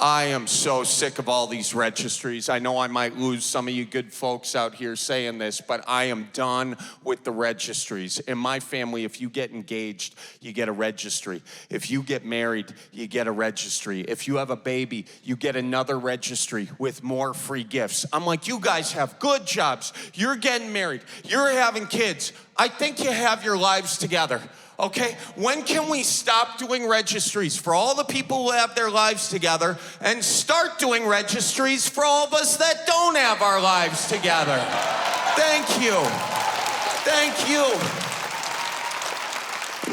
I am so sick of all these registries. I know I might lose some of you good folks out here saying this, but I am done with the registries. In my family, if you get engaged, you get a registry. If you get married, you get a registry. If you have a baby, you get another registry with more free gifts. I'm like, you guys have good jobs. You're getting married. You're having kids. I think you have your lives together. Okay, when can we stop doing registries for all the people who have their lives together and start doing registries for all of us that don't have our lives together? Thank you. Thank you.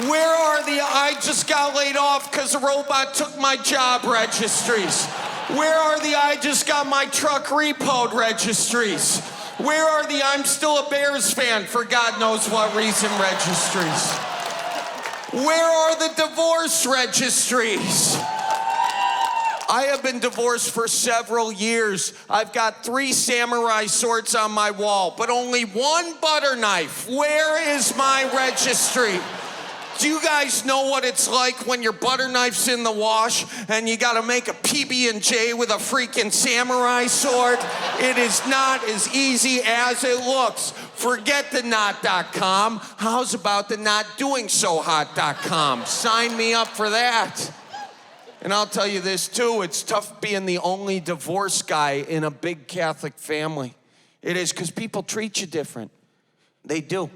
Where are the I just got laid off because a robot took my job registries? Where are the I just got my truck repoed registries? Where are the I'm still a Bears fan for God knows what reason registries? Where are the divorce registries? I have been divorced for several years. I've got 3 samurai swords on my wall, but only 1 butter knife. Where is my registry? Do you guys know what it's like when your butter knife's in the wash and you gotta make a PB&J with a freaking samurai sword? It is not as easy as it looks. Forget the not.com. How's about the notdoingsohot.com? Sign me up for that. And I'll tell you this too, it's tough being the only divorced guy in a big Catholic family. It is, because people treat you different. They do.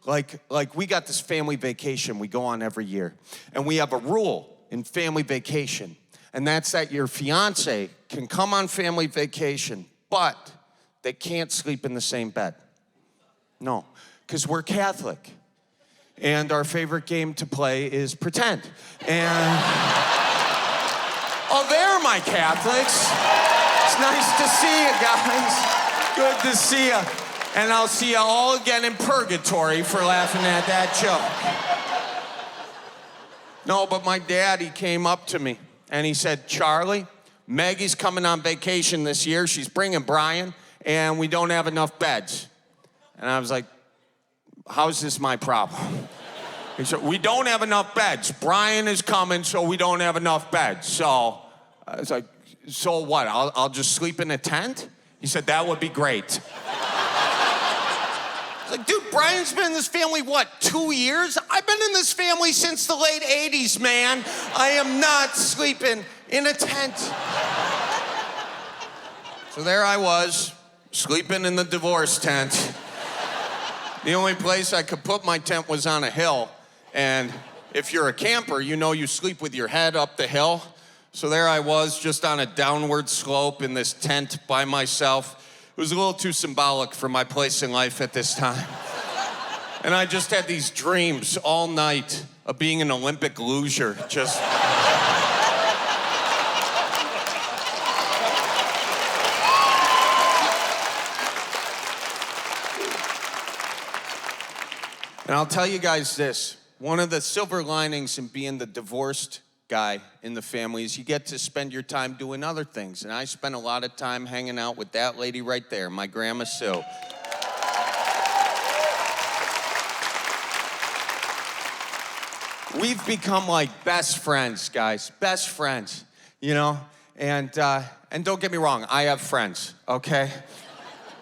Like we got this family vacation we go on every year. And we have a rule in family vacation. And that's that your fiance can come on family vacation, but they can't sleep in the same bed. No, because we're Catholic. And our favorite game to play is pretend. And, oh, they're my Catholics. It's nice to see you guys. Good to see you. And I'll see you all again in purgatory for laughing at that joke. No, but my dad, he came up to me and he said, Charlie, Maggie's coming on vacation this year. She's bringing Brian, and we don't have enough beds. And I was like, how's this my problem? He said, we don't have enough beds. Brian is coming, so we don't have enough beds. So I was like, so what? I'll just sleep in a tent? He said, that would be great. Like, dude, Brian's been in this family, what, 2 years? I've been in this family since the late 80s, man. I am not sleeping in a tent. So there I was, sleeping in the divorce tent. The only place I could put my tent was on a hill. And if you're a camper, you know you sleep with your head up the hill. So there I was, just on a downward slope in this tent by myself. It was a little too symbolic for my place in life at this time. And I just had these dreams all night of being an Olympic loser, just... And I'll tell you guys this, one of the silver linings in being the divorced guy in the family is you get to spend your time doing other things. And I spent a lot of time hanging out with that lady right there, my Grandma Sue. We've become like best friends, guys, best friends, you know? And don't get me wrong, I have friends, okay?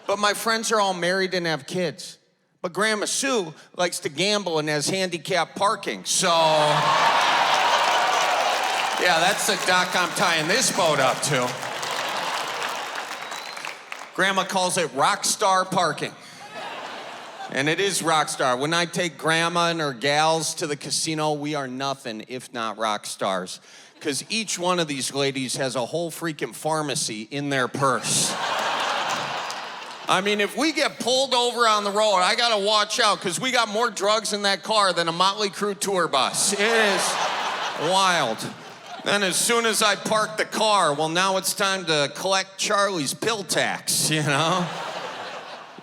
But my friends are all married and have kids. But Grandma Sue likes to gamble and has handicapped parking, so... Yeah, that's the dock I'm tying this boat up to. Grandma calls it rock star parking. And it is rock star. When I take Grandma and her gals to the casino, we are nothing if not rock stars. Because each one of these ladies has a whole freaking pharmacy in their purse. I mean, if we get pulled over on the road, I gotta watch out, because we got more drugs in that car than a Motley Crue tour bus. It is wild. Then as soon as I park the car, well, now it's time to collect Charlie's pill tax, you know?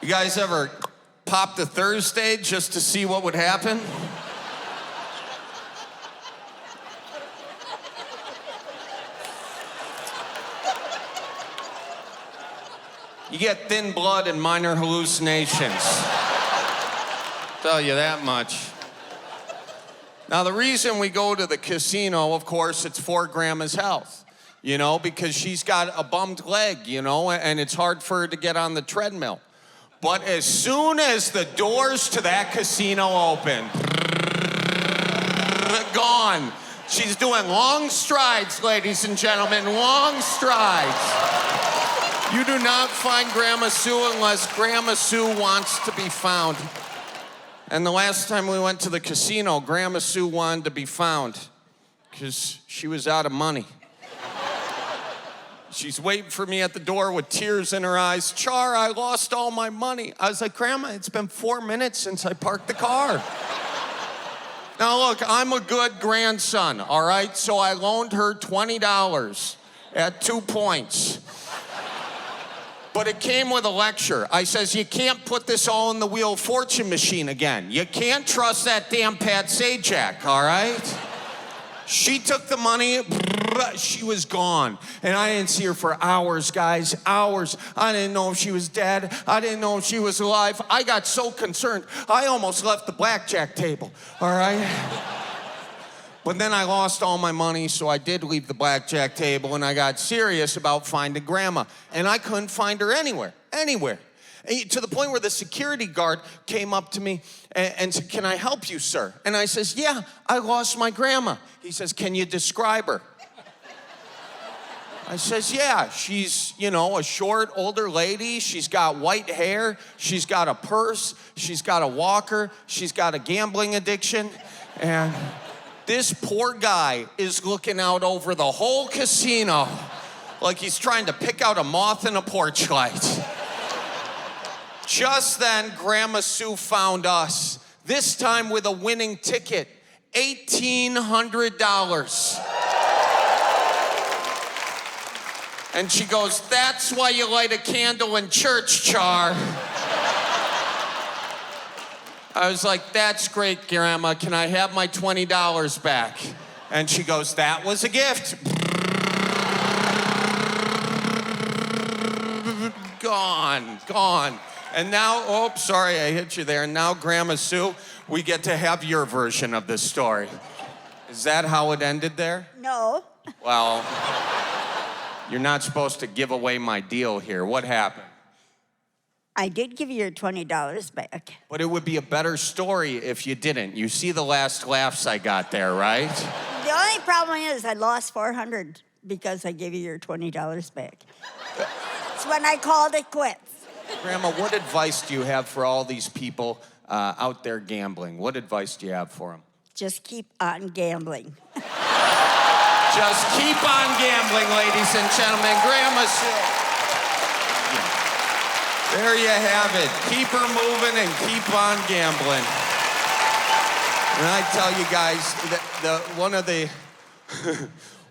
You guys ever popped a Thursday just to see what would happen? You get thin blood and minor hallucinations. Tell you that much. Now, the reason we go to the casino, of course, it's for Grandma's health, you know, because she's got a bummed leg, you know, and it's hard for her to get on the treadmill. But as soon as the doors to that casino open, gone. She's doing long strides, ladies and gentlemen, long strides. You do not find Grandma Sue unless Grandma Sue wants to be found. And the last time we went to the casino, Grandma Sue wanted to be found because she was out of money. She's waiting for me at the door with tears in her eyes. Char, I lost all my money. I was like, Grandma, it's been 4 minutes since I parked the car. Now look, I'm a good grandson, all right? So I loaned her $20 at 2 points. But it came with a lecture. I says, you can't put this all in the Wheel of Fortune machine again. You can't trust that damn Pat Sajak, all right? She took the money, she was gone. And I didn't see her for hours, guys, hours. I didn't know if she was dead. I didn't know if she was alive. I got so concerned, I almost left the blackjack table, all right? But then I lost all my money, so I did leave the blackjack table, and I got serious about finding Grandma. And I couldn't find her anywhere. To the point where the security guard came up to me and said, "Can I help you, sir?" And I says, "Yeah, I lost my grandma." He says, "Can you describe her?" I says, "Yeah, she's, a short, older lady. She's got white hair. She's got a purse. She's got a walker. She's got a gambling addiction. And this poor guy is looking out over the whole casino like he's trying to pick out a moth in a porch light." Just then, Grandma Sue found us, this time with a winning ticket, $1,800. And she goes, "That's why you light a candle in church, Char." I was like, "That's great, Grandma. Can I have my $20 back?" And she goes, "That was a gift." Gone. And now, sorry, I hit you there. And now, Grandma Sue, we get to have your version of this story. Is that how it ended there? No. Well, you're not supposed to give away my deal here. What happened? I did give you your $20 back. But it would be a better story if you didn't. You see the last laughs I got there, right? The only problem is I lost $400 because I gave you your $20 back. That's when I called it quits. Grandma, what advice do you have for all these people out there gambling? What advice do you have for them? Just keep on gambling. Just keep on gambling, ladies and gentlemen. Grandma Sue. There you have it. Keep her moving and keep on gambling. And I tell you guys,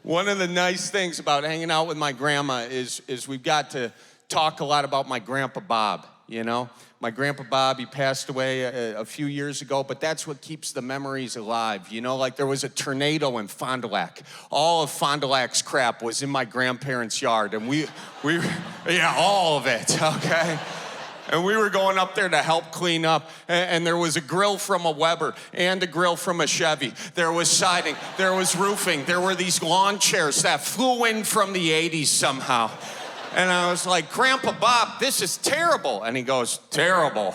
one of the nice things about hanging out with my grandma is we've got to talk a lot about my Grandpa Bob, My Grandpa Bob, he passed away a few years ago, but that's what keeps the memories alive. Like there was a tornado in Fond du Lac. All of Fond du Lac's crap was in my grandparents' yard, and all of it, okay? And we were going up there to help clean up, and there was a grill from a Weber and a grill from a Chevy. There was siding, there was roofing, there were these lawn chairs that flew in from the 80s somehow. And I was like, "Grandpa Bob, this is terrible." And he goes, "Terrible?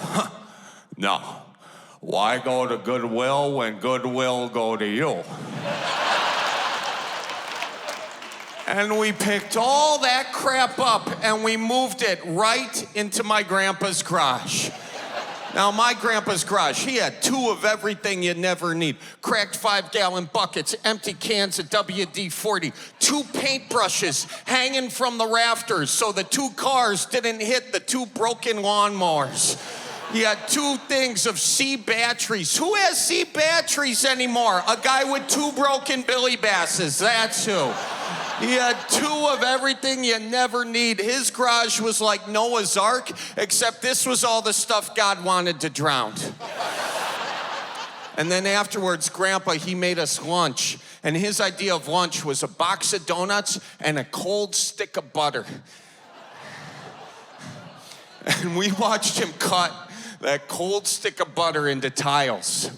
No. Why go to Goodwill when Goodwill go to you?" And we picked all that crap up and we moved it right into my grandpa's garage. Now, my grandpa's garage, he had 2 of everything you never need. Cracked 5-gallon buckets, empty cans of WD-40, 2 paintbrushes hanging from the rafters so the 2 cars didn't hit the 2 broken lawnmowers. He had 2 things of C batteries. Who has C batteries anymore? A guy with 2 broken Billy Basses, that's who. He had 2 of everything you never need. His garage was like Noah's Ark, except this was all the stuff God wanted to drown. And then afterwards, Grandpa, he made us lunch. And his idea of lunch was a box of donuts and a cold stick of butter. And we watched him cut that cold stick of butter into tiles.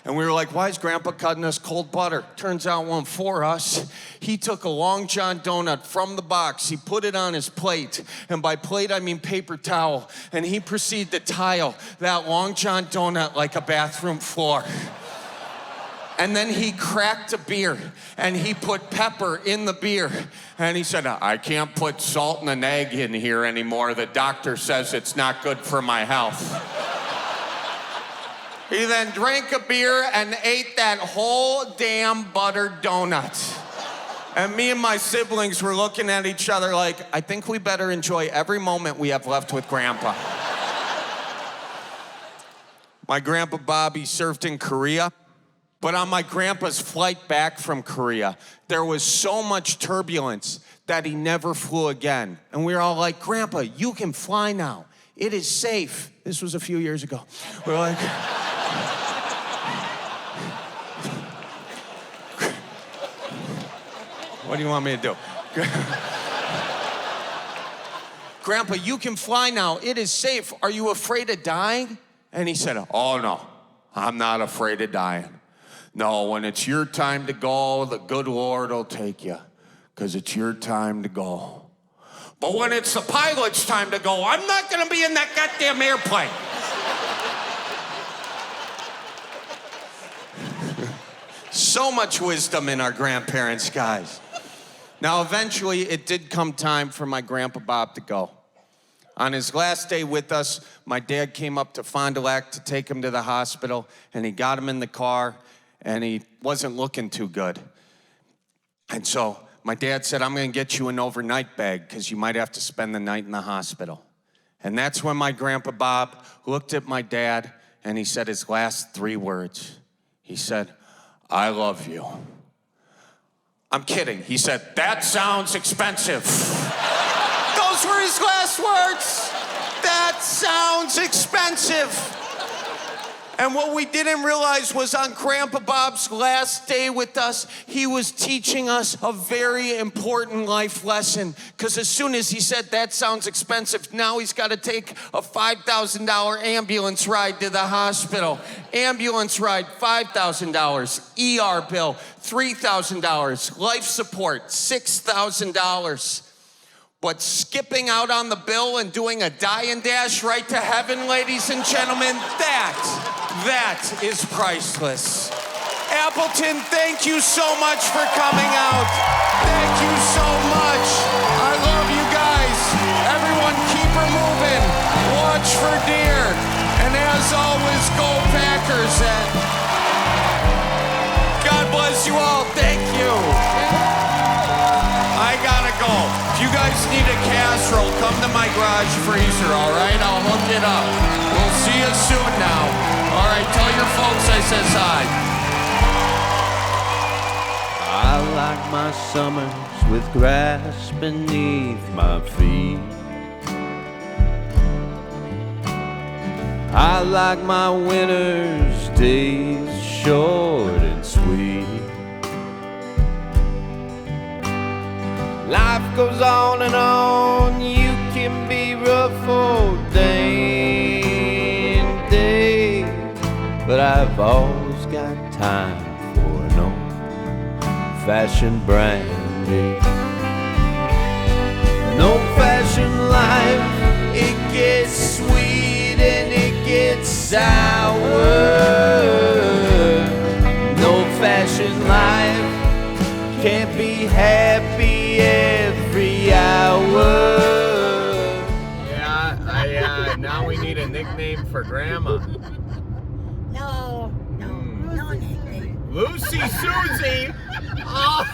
And we were like, "Why is Grandpa cutting us cold butter?" Turns out one for us. He took a Long John donut from the box. He put it on his plate. And by plate, I mean paper towel. And he proceeded to tile that Long John donut like a bathroom floor. And then he cracked a beer. And he put pepper in the beer. And he said, "I can't put salt and an egg in here anymore. The doctor says it's not good for my health." He then drank a beer and ate that whole damn buttered donut. And me and my siblings were looking at each other like, I think we better enjoy every moment we have left with Grandpa. My Grandpa Bobby served in Korea, but on my grandpa's flight back from Korea, there was so much turbulence that he never flew again. And we were all like, "Grandpa, you can fly now. It is safe." This was a few years ago. We're like, What do you want me to do? Grandpa, you can fly now. It is safe. Are you afraid of dying? And he said, oh, no, I'm not afraid of dying. No, when it's your time to go, the good Lord will take you, because it's your time to go. But when it's the pilot's time to go, I'm not going to be in that goddamn airplane. So much wisdom in our grandparents, guys. Now, eventually, it did come time for my Grandpa Bob to go. On his last day with us, my dad came up to Fond du Lac to take him to the hospital, and he got him in the car, and he wasn't looking too good. And so my dad said, I'm going to get you an overnight bag because you might have to spend the night in the hospital. And that's when my Grandpa Bob looked at my dad, and he said his last 3 words. He said, I love you. I'm kidding. He said, that sounds expensive. Those were his last words. That sounds expensive. And what we didn't realize was on Grandpa Bob's last day with us, he was teaching us a very important life lesson. Because as soon as he said, that sounds expensive, now he's got to take a $5,000 ambulance ride to the hospital. Ambulance ride, $5,000. ER bill, $3,000. Life support, $6,000. But skipping out on the bill and doing a die and dash right to heaven, ladies and gentlemen, that is priceless. Appleton, thank you so much for coming out. Thank you so much. I love you guys. Everyone keep her moving. Watch for deer. And as always, go Packers. And God bless you all. Thank you. I gotta go. If you guys need a casserole, come to my garage freezer, all right? I'll hook it up. We'll see you soon now. All right, tell your folks I says hi. I like my summers with grass beneath my feet. I like my winters days short and sweet. Life goes on and on, you can be rough all day and day, but I've always got time for an old-fashioned brandy. An old-fashioned life, it gets sweet and it gets sour. An old-fashioned life can't be happy every hour. Yeah, now we need a nickname for Grandma. No nickname. Lucy Susie. Oh,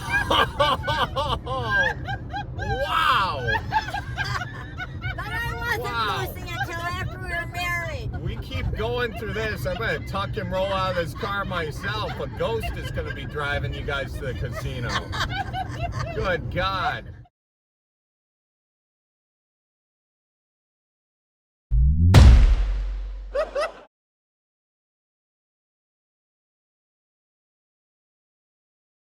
wow. But I wasn't Wow. Lucy until after we were married. We keep going through this. I'm going to tuck and roll out of this car myself. A ghost is going to be driving you guys to the casino. Good God.